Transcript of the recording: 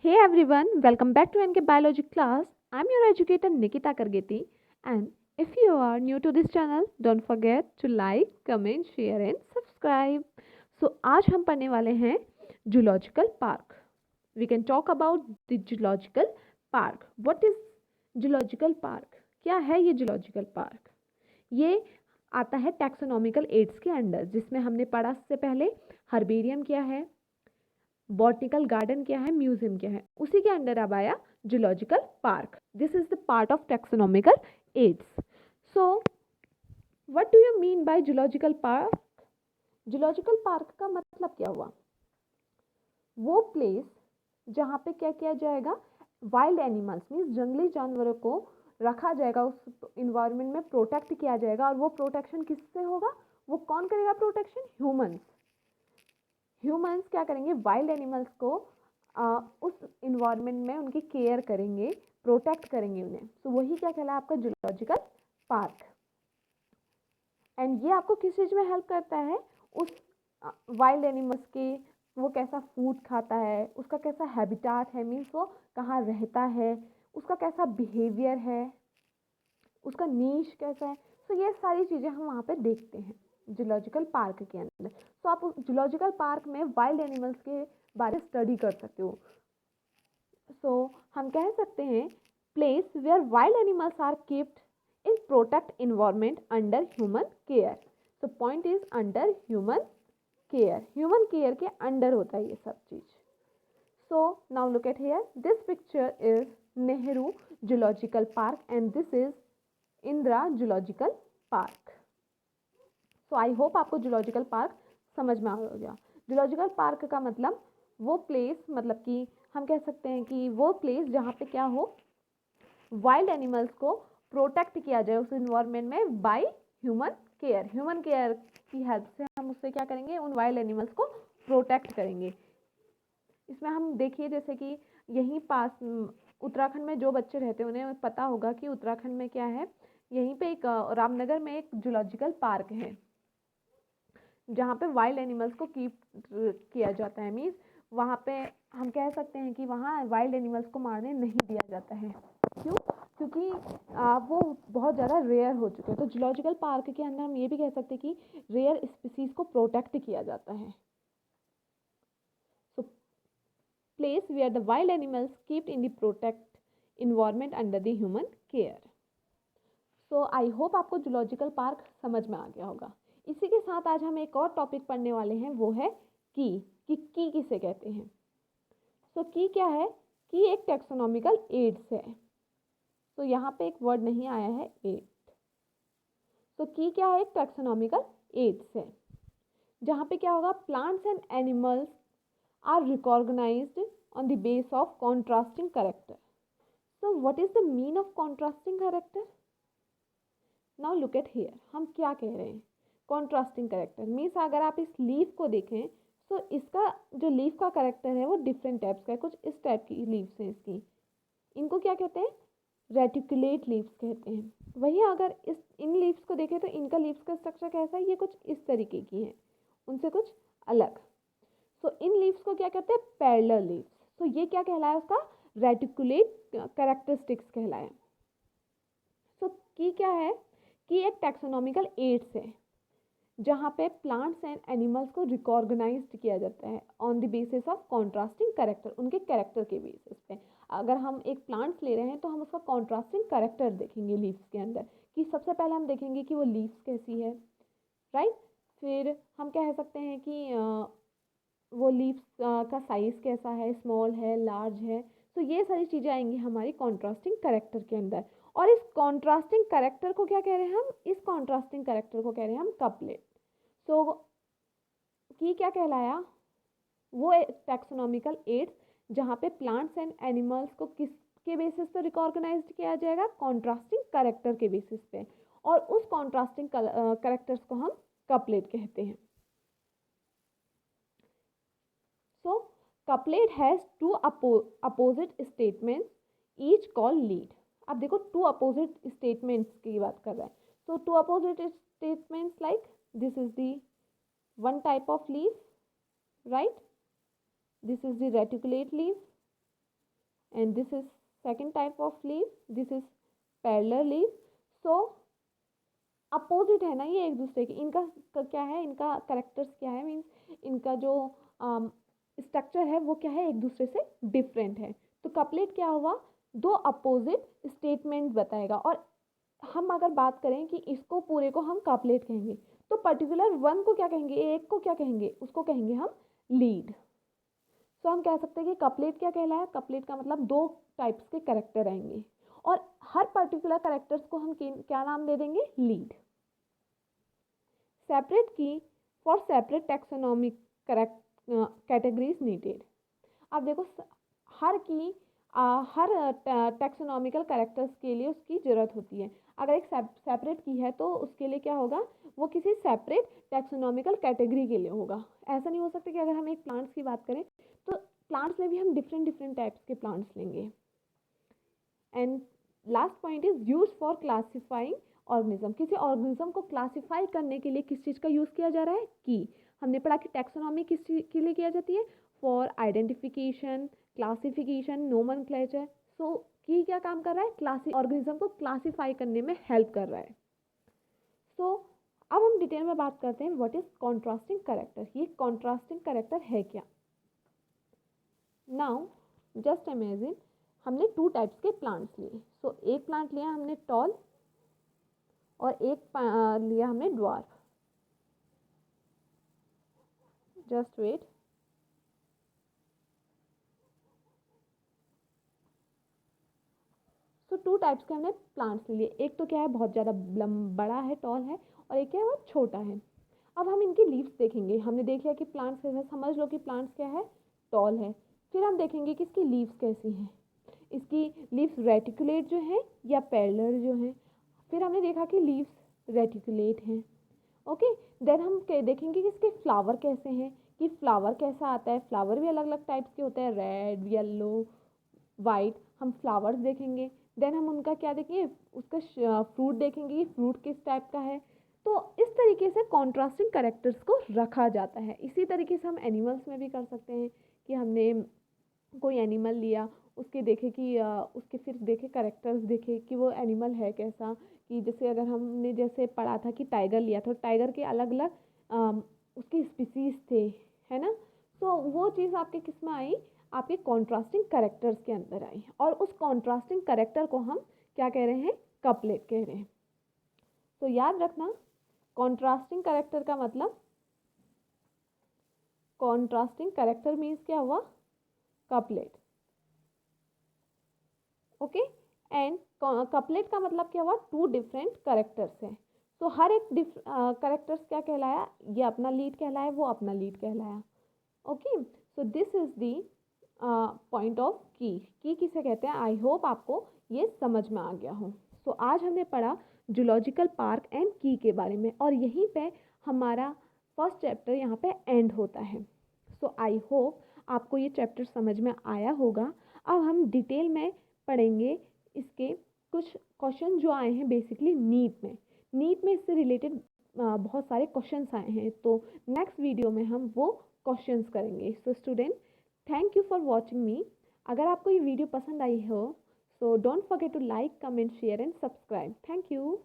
Hey everyone, welcome back to NK Biology class. I'm your educator Nikita Kargeti, and if you are new to this channel, don't forget to like, comment, share and subscribe. So आज हम पढ़ने वाले हैं Zoological Park. We can talk about the Zoological Park. What is Zoological Park? क्या है ये Zoological Park? ये आता है टैक्सोनॉमिकल एड्स के अंडर, जिसमें हमने पढ़ा इससे पहले हर्बेरियम क्या है, बॉटनिकल गार्डन क्या है, म्यूजियम क्या है, उसी के अंडर अब आया zoological park. This is the part of taxonomical aids. So what do you mean by zoological park? Zoological park का मतलब क्या हुआ? वो प्लेस जहाँ पे क्या किया जाएगा, वाइल्ड एनिमल्स मीन्स जंगली जानवरों को रखा जाएगा, उस इन्वायरमेंट में प्रोटेक्ट किया जाएगा. और वो प्रोटेक्शन किससे होगा? वो कौन करेगा प्रोटेक्शन? ह्यूमंस. ह्यूमंस क्या करेंगे? वाइल्ड एनिमल्स को उस इन्वायरमेंट में उनकी केयर करेंगे, प्रोटेक्ट करेंगे उन्हें. तो वही क्या कहलाया आपका जूलॉजिकल पार्क. एंड ये आपको किस चीज़ में हेल्प करता है? उस वाइल्ड एनिमल्स के वो कैसा फूड खाता है, उसका कैसा हैबिटाट है, मीन्स वो कहाँ रहता है, उसका कैसा बिहेवियर है, उसका नीश कैसा है. तो ये सारी चीज़ें हम वहाँ पे देखते हैं जूलॉजिकल पार्क के अंदर. तो आप जूलॉजिकल पार्क में वाइल्ड एनिमल्स के बारे में स्टडी कर सकते हो. सो हम कह सकते हैं place where wild animals are kept in protect environment under human care. So point is under human care. Human care के अंडर होता है ये सब चीज़. So now look at here. This picture is Nehru Zoological Park and this is Indra Zoological Park. So I hope आपको Zoological Park समझ में आ गया. Zoological Park का मतलब वो प्लेस, मतलब कि हम कह सकते हैं कि वो प्लेस जहाँ पे क्या हो, वाइल्ड एनिमल्स को प्रोटेक्ट किया जाए उस इन्वायरमेंट में by human care. Human care की हेल्प से हम उससे क्या करेंगे? उन वाइल्ड एनिमल्स को प्रोटेक्ट करेंगे. इसमें हम देखिए जैसे कि यहीं पास उत्तराखंड में जो बच्चे रहते हैं उन्हें पता होगा कि उत्तराखंड में क्या है, यहीं पे एक रामनगर में एक जूलॉजिकल पार्क है जहाँ पे वाइल्ड एनिमल्स को कीप किया जाता है. मीन्स वहाँ पे हम कह सकते हैं कि वहाँ वाइल्ड एनिमल्स को मारने नहीं दिया जाता है. क्यों? क्योंकि वो बहुत ज़्यादा रेयर हो चुके हैं. तो जूलॉजिकल पार्क के अंदर हम ये भी कह सकते हैं कि रेयर स्पीसीज को प्रोटेक्ट किया जाता है. सो place where the wild animals kept in the protect environment under the human care. So I hope आपको जूलॉजिकल पार्क समझ में आ गया होगा. इसी के साथ आज हम एक और टॉपिक पढ़ने वाले हैं, वो है की किसे कहते हैं. की क्या है? की एक टैक्सोनॉमिकल एड्स है. तो यहाँ पे एक वर्ड नहीं आया है एड. की क्या है? एक टैक्सोनॉमिकल एड्स है जहाँ पे क्या होगा, plants and animals are recognized on the base of contrasting character. So what is the mean of contrasting character? Now look at here. हम क्या कह रहे हैं? contrasting character means अगर आप इस लीफ को देखें तो इसका जो लीफ का करेक्टर है वो डिफरेंट टाइप्स का है. कुछ इस टाइप की लीव्स हैं इसकी. इनको क्या कहते हैं? रेटिकुलेट लीव्स कहते हैं. वहीं अगर इन लीव्स को देखें तो इनका लीव्स का स्ट्रक्चर कैसा है? ये कुछ इस तरीके की है, उनसे कुछ अलग. तो इन लीव्स को क्या कहते हैं? Parallel leaves. तो ये क्या कहलाया? उसका रेटिकुलेट कैरेक्टरिस्टिक्स कहलाया. सो की क्या है? की एक टैक्सोनॉमिकल एड्स है जहाँ पे प्लांट्स एंड एनिमल्स को रिकॉग्नाइज्ड किया जाता है on the basis of contrasting character. उनके कैरेक्टर के बेसिस पे अगर हम एक प्लांट्स ले रहे हैं तो हम उसका कॉन्ट्रास्टिंग कैरेक्टर देखेंगे लीव्स के अंदर. कि सबसे पहले हम देखेंगे कि वो लीव्स कैसी है, राइट. फिर हम कह सकते हैं कि वो लीव्स का साइज़ कैसा है, स्मॉल है, लार्ज है. तो ये सारी चीज़ें आएंगी हमारी कॉन्ट्रास्टिंग कैरेक्टर के अंदर. और इस कॉन्ट्रास्टिंग कैरेक्टर को क्या कह रहे हैं हम? इस कॉन्ट्रास्टिंग कैरेक्टर को कह रहे हैं हम कपलेट. सो की क्या कहलाया? वो टैक्सोनॉमिकल एड्स जहाँ पे प्लांट्स एंड एनिमल्स को किसके बेसिस पे रिकॉग्नाइज्ड किया जाएगा? कॉन्ट्रास्टिंग कैरेक्टर के बेसिस पे. और उस कॉन्ट्रास्टिंग कैरेक्टर्स को हम कपलेट कहते हैं. So, couplet has two opposite statements, each called lead. अब देखो two opposite statements की बात कर रहा है. So, two opposite statements like this is the one type of leaf, right? This is the reticulate leaf. and this is second type of leaf, this is parallel leaf. So opposite है ना ये एक दूसरे के, इनका क्या है, इनका करेक्टर्स क्या है, मीन्स इनका जो स्ट्रक्चर है वो क्या है, एक दूसरे से डिफरेंट है। तो कपलेट क्या हुआ, दो अपोजिट स्टेटमेंट बताएगा। और हम अगर बात करें कि इसको पूरे को हम कपलेट कहेंगे, तो पर्टिकुलर वन को क्या कहेंगे, एक को क्या कहेंगे, उसको कहेंगे हम लीड। तो हम कह सकते हैं कि कपलेट क्या कहलाया, कपलेट का मतलब दो टाइप्स के करेक्टर आएंगे और हर पर्टिकुलर करेक्टर्स को हम क्या नाम दे देंगे, लीड। सेपरेट की for separate taxonomic categories needed. अब देखो हर की हर टैक्सोनॉमिकल कैरेक्टर्स के लिए उसकी ज़रूरत होती है। अगर एक सेपरेट की है तो उसके लिए क्या होगा, वो किसी सेपरेट टैक्सोनॉमिकल कैटेगरी के लिए होगा। ऐसा नहीं हो सकता कि अगर हम एक प्लांट्स की बात करें तो प्लांट्स में भी हम डिफरेंट डिफरेंट टाइप्स के प्लांट्स लेंगे। And last point is use for classifying organism. किसी ऑर्गेनिज्म को क्लासिफाई करने के लिए किस चीज़ का यूज़ किया जा रहा है, की। हमने पढ़ा कि टैक्सोनॉमी किस चीज़ के लिए किया जाती है, फॉर आइडेंटिफिकेशन, क्लासिफिकेशन, नोमेनक्लेचर। सो की क्या काम कर रहा है, ऑर्गेनिज्म को क्लासिफाई करने में हेल्प कर रहा है। सो अब हम डिटेल में बात करते हैं व्हाट इज कॉन्ट्रास्टिंग कैरेक्टर। ये कॉन्ट्रास्टिंग कैरेक्टर है क्या। नाउ जस्ट इमेजिन हमने टू टाइप्स के प्लांट्स लिए। सो एक प्लांट लिया हमने टॉल और एक लिया हमने dwarf. Just wait. So two types के हमने प्लांट्स लिए। एक तो क्या है, बहुत ज़्यादा बड़ा है, टॉल है, और एक क्या है, वो छोटा है। अब हम इनकी लीव्स देखेंगे। हमने देख लिया कि प्लांट्स कैसा, समझ लो कि प्लांट्स क्या है, टॉल है। फिर हम देखेंगे कि इसकी लीव्स कैसी हैं। इसकी लीव्स रेटिकुलेट जो हैं या पैरेलल जो हैं। फिर हमने देखा कि लीव्स रेटिकुलेट हैं। ओके, देन हम देखेंगे कि इसके फ्लावर कैसे हैं, कि फ्लावर कैसा आता है। फ्लावर भी अलग अलग टाइप्स के होते हैं, रेड, येलो, वाइट। हम फ्लावर्स देखेंगे। देन हम उनका क्या देखेंगे, उसका फ्रूट देखेंगे कि फ्रूट किस टाइप का है। तो इस तरीके से कॉन्ट्रास्टिंग कैरेक्टर्स को रखा जाता है। इसी तरीके से हम एनिमल्स में भी कर सकते हैं कि हमने कोई एनिमल लिया, उसके देखे कि उसके फिर देखे कैरेक्टर्स देखे कि वो एनिमल है कैसा। कि जैसे अगर हमने जैसे पढ़ा था कि टाइगर लिया तो टाइगर के अलग अलग उसके स्पीसीज थे, है ना। तो वो चीज़ आपके किस में आई, आपके कॉन्ट्रास्टिंग कैरेक्टर्स के अंदर आई। और उस कॉन्ट्रास्टिंग कैरेक्टर को हम क्या कह रहे हैं, कपलेट कह रहे हैं। तो याद रखना, कॉन्ट्रास्टिंग कैरेक्टर का मतलब, कॉन्ट्रास्टिंग कैरेक्टर मीन्स क्या हुआ, कपलेट। ओके, एंड कपलेट का मतलब क्या हुआ, टू डिफरेंट कैरेक्टर्स हैं। तो हर एक कैरेक्टर्स क्या कहलाया, ये अपना लीड कहलाया, वो अपना लीड कहलाया। Okay, so this is the point of की किसे कहते हैं। आई होप आपको ये समझ में आ गया हो। सो आज हमने पढ़ा जूलॉजिकल पार्क एंड की के बारे में, और यहीं पे हमारा फर्स्ट चैप्टर यहाँ पे एंड होता है। सो आई होप आपको ये चैप्टर समझ में आया होगा। अब हम डिटेल में पढ़ेंगे इसके कुछ क्वेश्चन जो आए हैं बेसिकली नीट में इससे रिलेटेड बहुत सारे क्वेश्चंस आए हैं। तो नेक्स्ट वीडियो में हम वो क्वेश्चंस करेंगे। So student, thank you for watching me. अगर आपको ये वीडियो पसंद आई हो, so don't forget to like, comment, share and subscribe. Thank you.